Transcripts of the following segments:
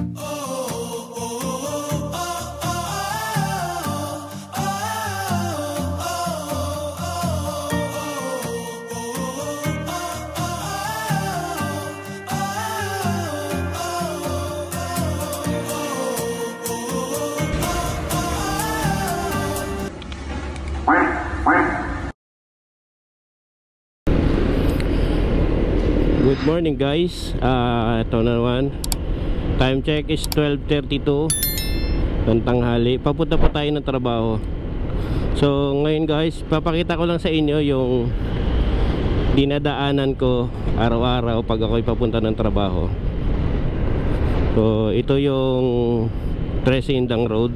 Good morning guys, ito na naman. Time check is 12:32 ng tanghali. Papunta pa tayo ng trabaho. So ngayon guys, papakita ko lang sa inyo yung dinadaanan ko araw-araw pag ako'y papunta ng trabaho. So ito yung Trece Indang Road.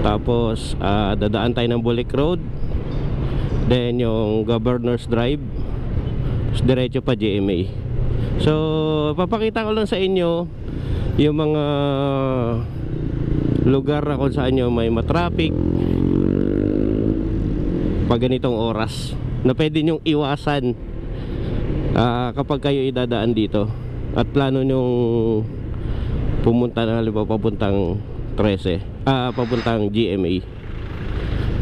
Tapos dadaan tayo ng Bulik Road. Then yung Governor's Drive, diretso pa GMA. So papakita ko lang sa inyo yung mga lugar na kung saan nyo may matraffic pag ganitong oras, na pwede nyong iwasan kapag kayo idadaan dito at plano nyong pumunta na halimbawa papuntang Trece, papuntang GMA.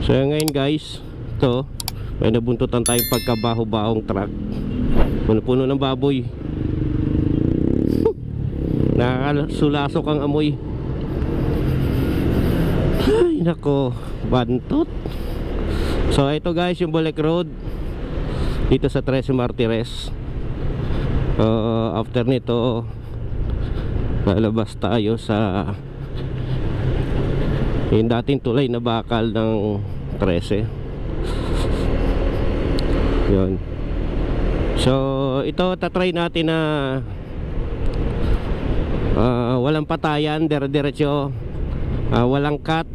So ngayon guys, ito may nabuntutan tayong pagkabaho-bahong truck, puno-puno ng baboy. Nakakasulasok ang amoy. Ay nako, bantot. So ito guys yung Bulik Road dito sa Trece Martires. After nito lalabas tayo sa yung dating tulay na bakal ng Trece. Yun. So ito tatry natin na walang patayan, dire-diretso, walang cut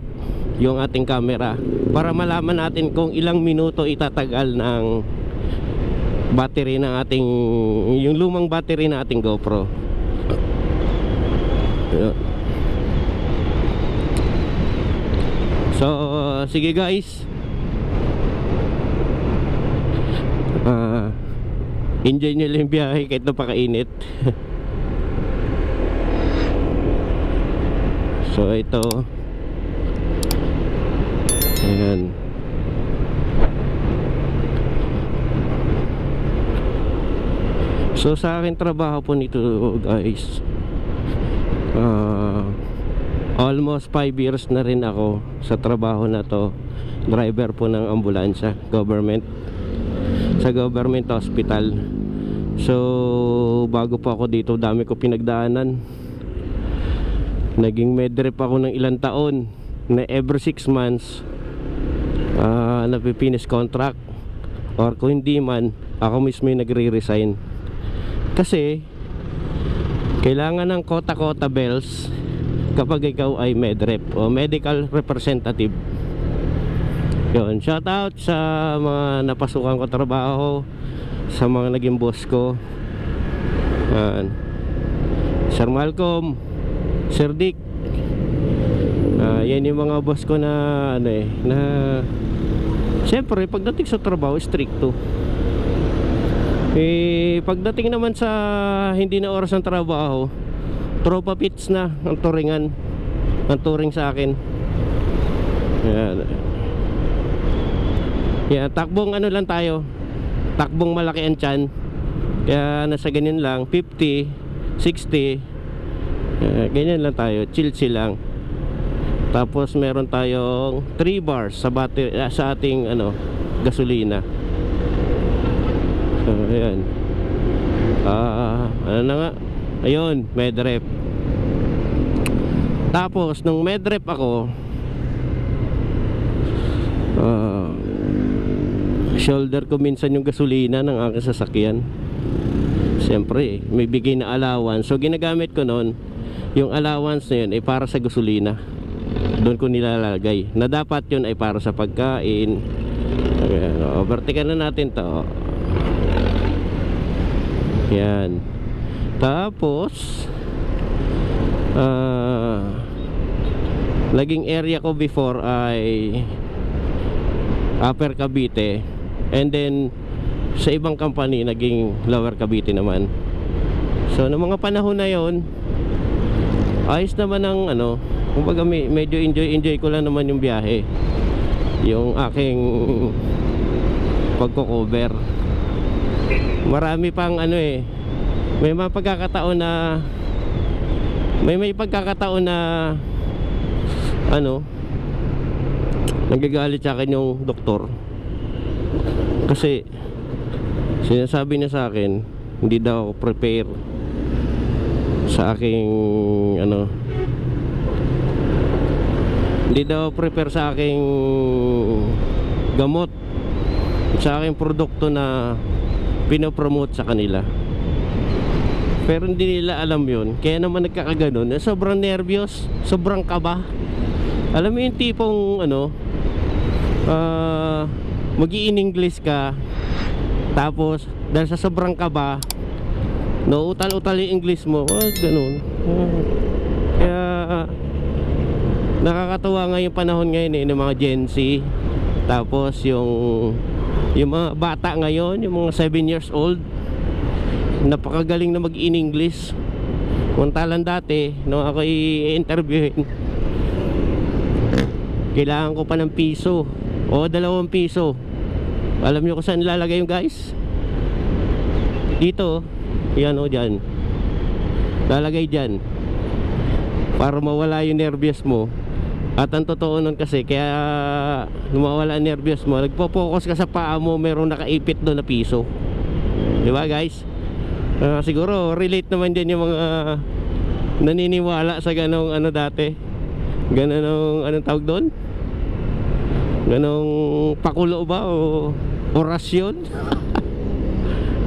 yung ating camera, para malaman natin kung ilang minuto itatagal ng battery ng ating, yung lumang battery ng ating GoPro. Yun. So sige guys, enjoy nyo lang yung biyahe kahit napakainit. So ito, ayan. So sa akin trabaho po nito guys, almost 5 years na rin ako sa trabaho na to. Driver po ng ambulansya, sa government hospital. So bago pa ako dito, dami ko pinagdaanan. Naging medrep ako ng ilang taon, na every 6 months napipinis contract, or kung hindi man, ako mismo yung nagre-resign. Kasi kailangan ng kota-kota bells kapag ikaw ay medrep o medical representative. Yun, shout out sa mga napasukan ko trabaho, sa mga naging boss ko, Sir Malcolm, Sir Dick. Yan yung mga boss ko na na siyempre pagdating sa trabaho stricto. Pagdating naman sa hindi na oras ng trabaho, tropa pits na ang turingan, ang turing sa akin. Yan, takbong lang tayo, takbong malaki ang tiyan, kaya nasa ganyan lang, 50, 60, ganyan lang tayo, chill lang. Tapos meron tayong 3 bars sa battery, sa ating gasolina. So ayan, ano na nga, ayun, medrep. Tapos nung medrep ako, shoulder ko minsan yung gasolina ng aking sasakyan. Siyempre may bigay na allowance, so ginagamit ko noon yung allowance na yun ay para sa gasolina. Doon ko nilalagay na dapat yun ay para sa pagkain. Overtaken na natin to. Yan. Tapos laging area ko before ay Upper Cavite, and then sa ibang company naging Lower Cavite naman. So noong mga panahon na yon, ayos naman ang ano, kumbaga medyo enjoy ko lang naman yung biyahe, yung aking pagko-cover. Marami pang ano eh, may mga pagkakataon na may pagkakataon na ano, nagagalit sa akin yung doktor kasi sinasabi niya sa akin hindi daw ako prepare sa aking ano, hindi daw prepare sa aking gamot, sa aking produkto na pinopromote sa kanila. Pero hindi nila alam yun, kaya naman nagkakaganon. Sobrang nervyos, sobrang kaba. Alam mo yung tipong ano, mag-i-English ka, tapos dahil sa sobrang kaba, no, utal-utal yung English mo, ganun. Kaya nakakatuwa nga yung panahon ngayon eh, ng mga Gen Z. Tapos yung mga bata ngayon, yung mga 7 years old, napakagaling na mag-in-English. Muntalan dati, no, ako i-interviewin, kailangan ko pa ng piso o 2 piso. Alam nyo kung saan nilalagay yung guys? Dito, yan o, dyan. Lalagay dyan para mawala yung nervyos mo. At ang totoo nun kasi, kaya mawala ang nervyos mo, nagpo-focus ka sa paa mo, merong nakaipit doon na piso. Diba guys? Siguro relate naman din yung mga naniniwala sa ganong ano dati, ganong anong tawag doon, ganong pakulo ba o orasyon.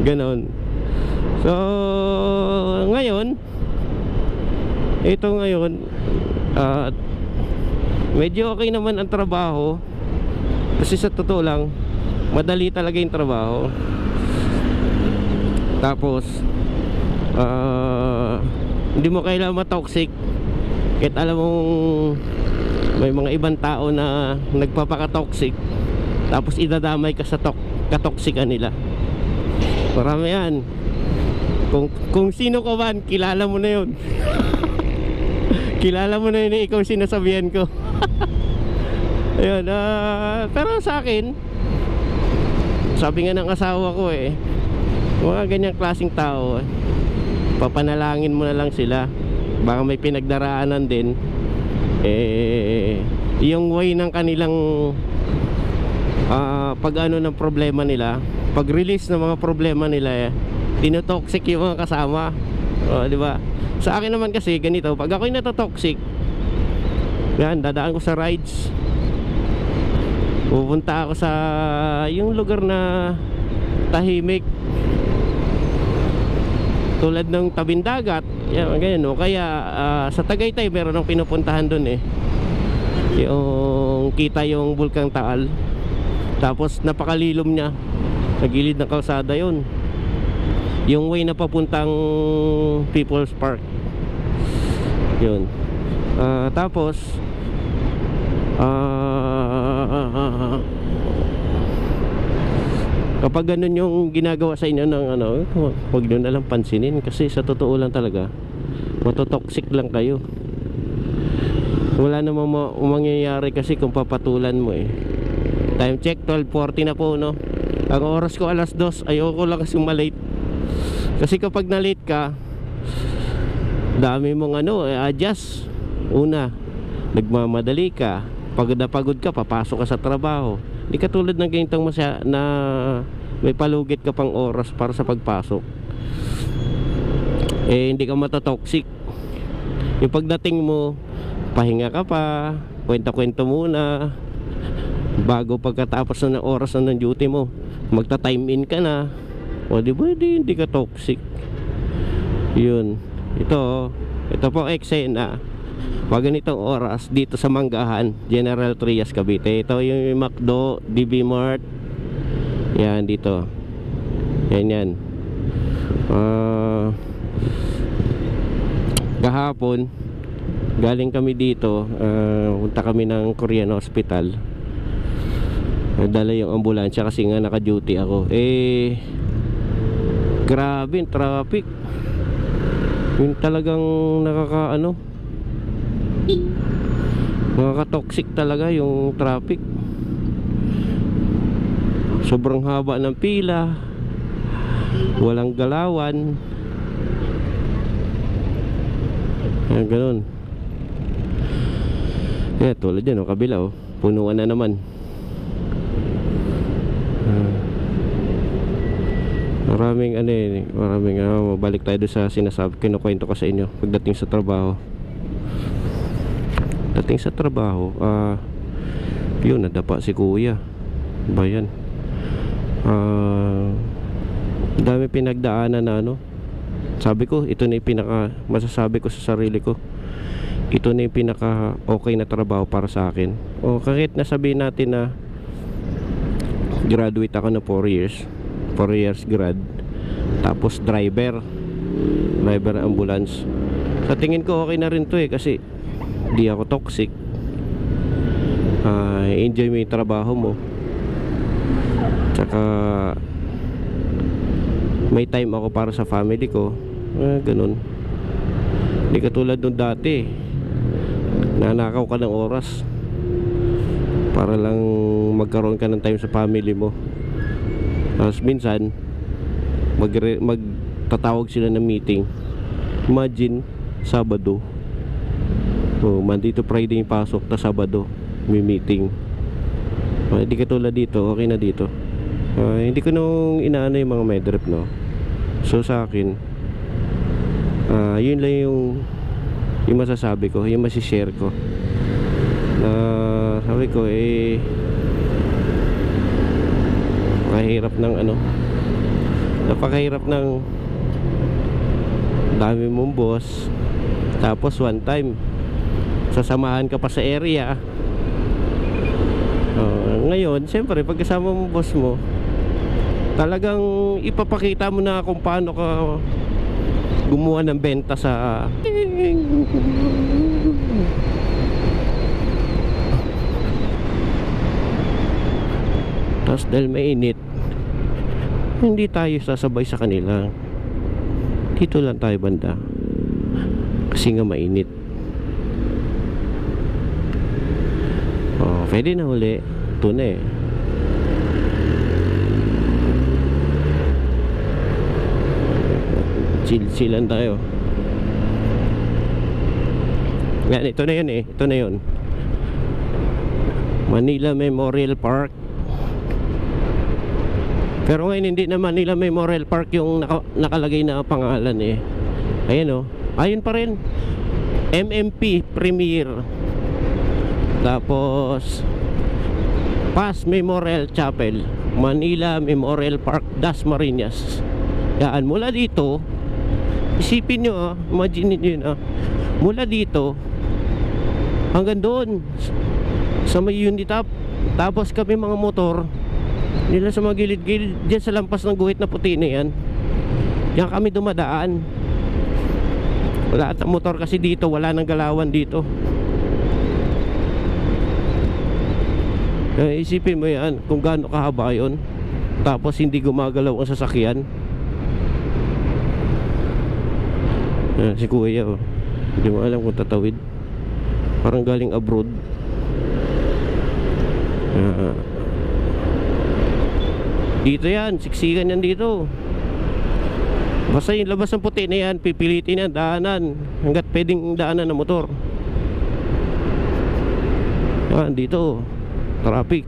Ganon. So ngayon, ito ngayon, medyo okay naman ang trabaho kasi sa totoo lang madali talaga yung trabaho. Tapos hindi mo kailangan ma-toxic, kahit alam mong may mga ibang tao na nagpapaka-toxic, tapos idadamay ka sa katoksikan nila. Marami yan. Kung sino ka man, kilala mo na yun. Kilala mo na yun, ikaw sinasabihan ko. Ayun, pero sa akin, sabi nga ng asawa ko eh, mga ganyang klaseng tao, papanalangin mo na lang sila. Baka may pinagdaraanan din eh, yung way ng kanilang pag ano ng problema nila, pag release ng mga problema nila, tinotoxic yung mga kasama. Di ba? Sa akin naman kasi ganito, pag ako'y natotoxic, yan, dadaan ko sa rides, pupunta ako sa yung lugar na tahimik, tulad ng tabing dagat, yan, ganyan, o kaya sa Tagaytay meron akong pinupuntahan doon eh, yung kita yung Bulkang Taal, tapos napakalilom niya, sa gilid ng kalsada yun, yung way na papuntang People's Park yun. Tapos kapag ganun yung ginagawa sa inyo ng ano, huwag nyo na lang pansinin, kasi sa totoo lang talaga matotoxic lang kayo. Wala namang mangyayari kasi kung papatulan mo eh. Time check 12:40 na po, no? Ang oras ko 2:00. Ayoko lang kasi malate, kasi kapag na late ka, dami mong ano, adjust. Una, nagmamadali ka, pagod na pagod ka, papasok ka sa trabaho. Hindi katulad ng ganitong na may palugit ka pang oras para sa pagpasok. Eh hindi ka matotoxic. Yung pagdating mo, pahinga ka pa, kwenta-kwento muna, bago pagkatapos na ng oras na ng duty mo, magta-time in ka na. O di ba, hindi ka toxic. Yun. Ito po eksena pag ganitong oras dito sa Manggahan, General Trias, Cavite. Ito yung McDo, DB Mart. Yan dito. Yan. Kahapon galing kami dito, punta kami ng Korean Hospital. Dala yung ambulansya kasi nga naka-duty ako. Grabe yung traffic. Yung talagang Nakaka-toxic talaga yung traffic. Sobrang haba ng pila, walang galawan. Ayan, ganun. Kaya tulad yan, kabila punuan na naman. Maraming mabalik tayo doon sa sinasabi, kinukwento ko sa inyo pagdating sa trabaho. Dating sa trabaho, yun, nadapa si kuya. Bayan. Dami pinagdaanan na sabi ko, ito na yung masasabi ko sa sarili ko, ito na yung pinaka okay na trabaho para sa akin. O kahit nasabihin natin na graduate ako na 4 years grad, tapos driver ambulance, sa tingin ko okay na rin to kasi di ako toxic. Enjoy mo yung trabaho mo, tsaka may time ako para sa family ko. Ganun. Hindi katulad nung dati, nanakaw ka ng oras para lang magkaroon ka ng time sa family mo. Tapos minsan magtatawag sila ng meeting. Imagine, Sabado, Monday to Friday yung pasok, ta Sabado may meeting. Hindi katulad dito, okay na dito. Hindi ko nung inaano yung mga medrep, so sa akin, yun lang yung masasabi ko, yung masishare ko. Sabi ko napakahirap ng dami mong boss, tapos one time sasamahan ka pa sa area. Ngayon siyempre pagkasama mo boss mo, talagang ipapakita mo na kung paano ka gumawa ng benta sa tapos dahil mainit, hindi tayo sasabay sa kanila, dito lang tayo banda kasi nga mainit. Pwede na uli, ito na chill-chillan tayo. Yan, ito na yun ito na yun, Manila Memorial Park. Pero ngayon hindi na Manila Memorial Park yung nakalagay na pangalan Ayan ayun pa rin, MMP Premier, tapos Paz Memorial Chapel, Manila Memorial Park, Dasmariñas. Yan, mula dito, isipin nyo imagine nyo mula dito hanggang doon sa may Unitap. Tapos kami mga motor nila sa mga gilid-gilid dyan sa lampas ng guhit na puti na yan, diyan kami dumadaan. Lahat ng motor kasi dito, wala nang galawan dito. Isipin mo yan kung gaano kahaba yun, tapos hindi gumagalaw ang sasakyan. Si kuya hindi mo alam kung tatawid, parang galing abroad. Dito yan, siksikan yan dito. Basta yung labas ng puti na yan, pipilitin yan, daanan hanggat pwedeng daanan ng motor. Yan, dito traffic.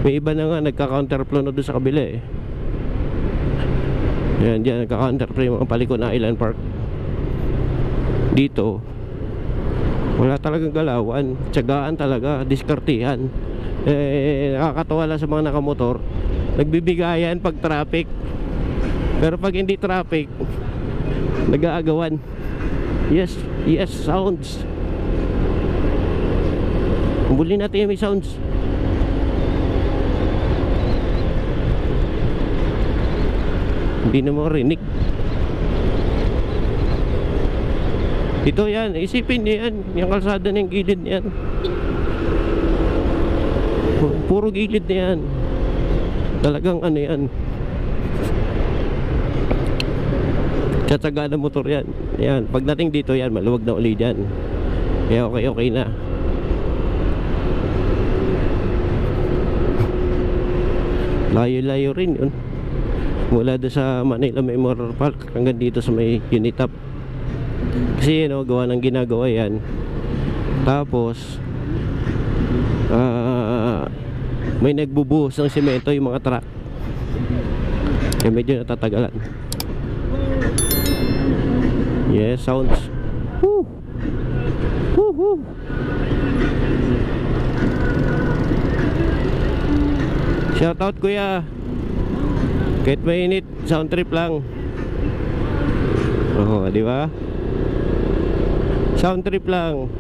May iba na nga nagka-counterflow na doon sa kabila Yan, dyan nagka-counterflow yung mga paliko na Island Park. Dito wala talagang galawan, tiyagaan talaga, diskartihan. Nakakatawa lang sa mga nakamotor, nagbibigayan pag traffic, pero pag hindi traffic, nag-aagawan. Yes, sounds. Buli natin yung may sounds. Hindi na mo rinig. Ito yan, isipin niyo yan, yung kalsada ng gilid yan, puro gilid na yan. Talagang yan, tsatsaga ng motor yan. Yan, pagdating dito yan, maluwag na uli dyan. eh okay na. Layo-layo rin yun, mula doon sa Manila Memorial Park hanggang dito sa may Unitap. Kasi gawa ng ginagawa yan. Tapos may nagbubuhos ng semento yung mga truck, kaya medyo natatagalan. Yes, sounds. Woo! Woo -hoo. Shout out kuya, kahit mainit, sound trip lang. Oh, di ba? Sound trip lang.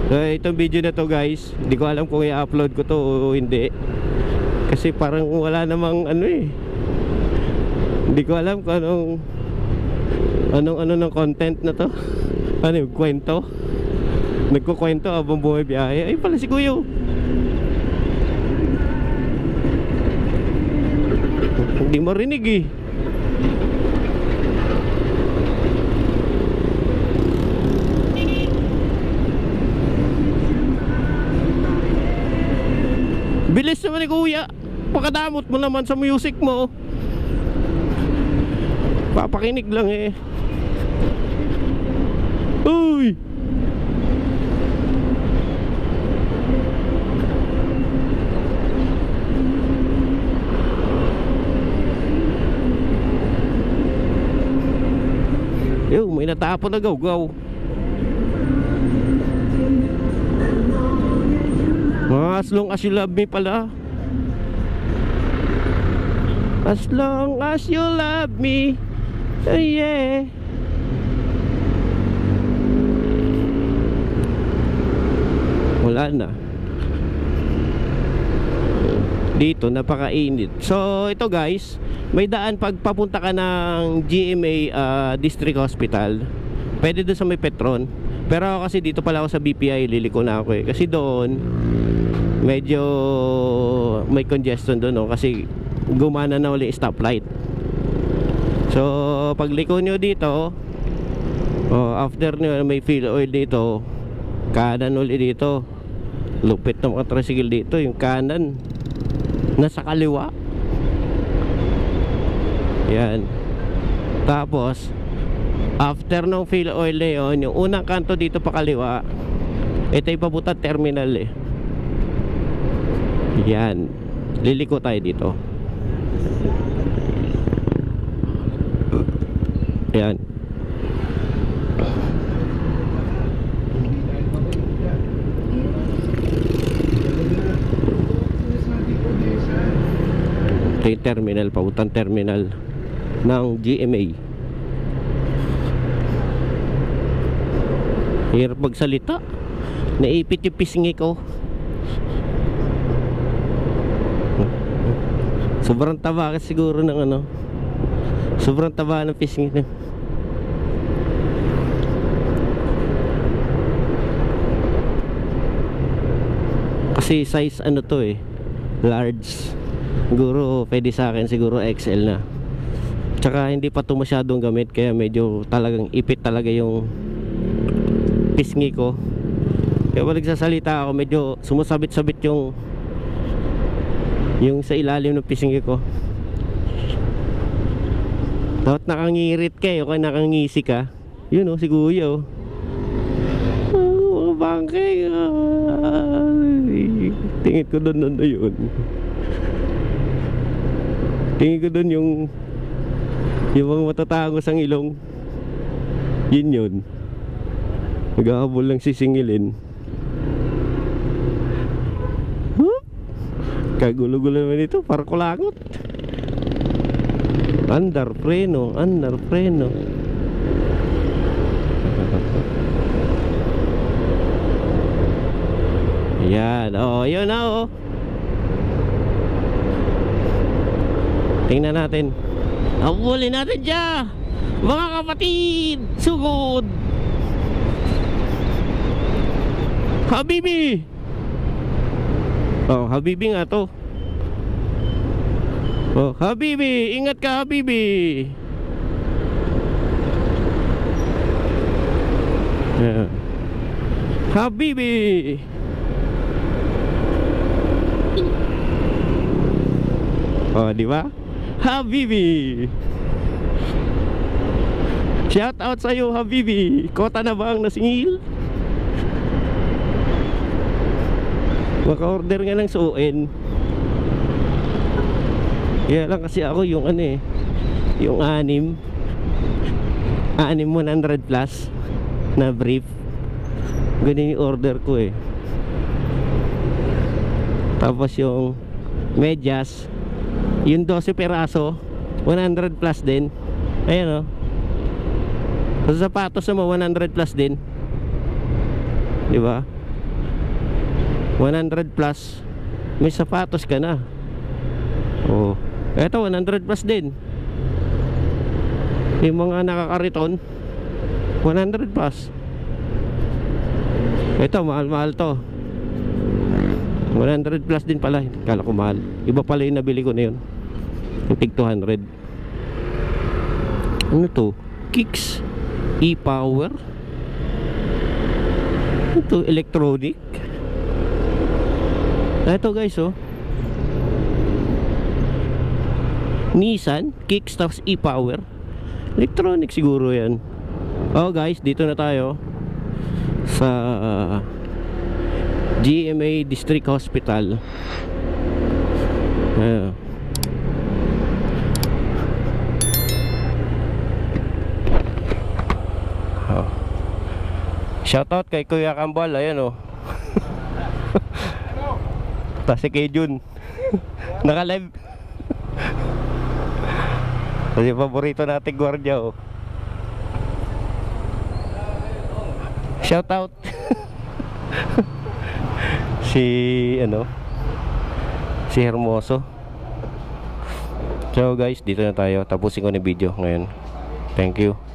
So, itong video na to guys, hindi ko alam kung i-upload ko to o hindi, kasi parang wala namang hindi ko alam kung anong ng content na to. Ano yung kwento? Nagkukwento habang bumibiyahe. Ay pala si Kuya. Hindi marinig eh. Bilis naman ni Kuya. Pakadamot mo naman sa music mo. Papakinig lang eh. Uy! Yo, may natapon na gaw-gaw. As long as you love me pala. As long as you love me. Oh yeah. Wala na. Dito napakainit. So ito guys, may daan pag papunta ka ng GMA District Hospital. Pwede doon sa may Petron. Pero ako kasi dito pala ako sa BPI, liliko na ako eh. Kasi doon medyo may congestion doon, no? Kasi gumana na uli stoplight. So pag liko nyo dito, after nyo may fuel oil dito, kanan uli dito. Lupit ng mga tricycle dito, yung kanan nasa kaliwa. Yan. Tapos after ng fuel oil na yun, yung unang kanto dito pa kaliwa, ito yung papunta terminal eh. Yan. Liliko tayo dito. Yan. Ito yung terminal, pautang terminal ng GMA. Hirap magsalita, naipit yung pisngi ko. Sobrang taba kasi siguro ng sobrang taba ng pisngi na. Kasi size to eh, large. Siguro pwede sa akin siguro XL na. Tsaka hindi pa ito masyadong gamit, kaya medyo talagang ipit talaga yung pisngi ko. Kaya pag nagsasalita ako, medyo sumasabit-sabit yung sa ilalim ng pisngi ko. Dapat nakangirit ka o kaya nakangisi ka. Yun si Kuya mga bangkay. Tingin ko doon yun. Tingin ko doon yung mga matatangos ang ilong. Yun naghahabol lang sisingilin. Kagulo-gulo naman ito, para kulangot. Andar preno. Yan, yun na tingnan natin. Habulin natin dyan, mga kapatid. Sugod Habibi. Habibi nga to. Habibi, ingat ka Habibi. Ayan. Habibi. Oh, di ba? Habibi. Shout out sa iyo, Habibi. Kota na ba ang nasingil? Maka-order nga ng suin. Kaya lang kasi ako yung ano eh, yung 6 100 plus na brief. Ganun yung order ko eh. Tapos yung medyas, yung 12 peraso 100 plus din. Ayan o. Sa sapatos naman 100 plus din. Diba? 100 plus. May sapatos ka na. Oh, eto 100 plus din. Yung mga nakakariton 100 plus. Ito mahal-mahal to. 100 plus din pala. Kala ko mahal. Iba pala yung nabili ko na yun. Yung tig 200. Ano to? Kicks E-Power. Ito electronic. Ito guys oh, Nissan Kicks tapos E-Power. Electronic siguro yan. Oh guys, dito na tayo sa GMA District Hospital. Oh. Shoutout kay Kuya Kambal. Ayan oh. Tapos si kay Jun naka-live. Kasi paborito nating gwardiya oh. Shout out. Si ano, si Hermoso. So guys, dito na tayo. Tapusin ko na video ngayon. Thank you.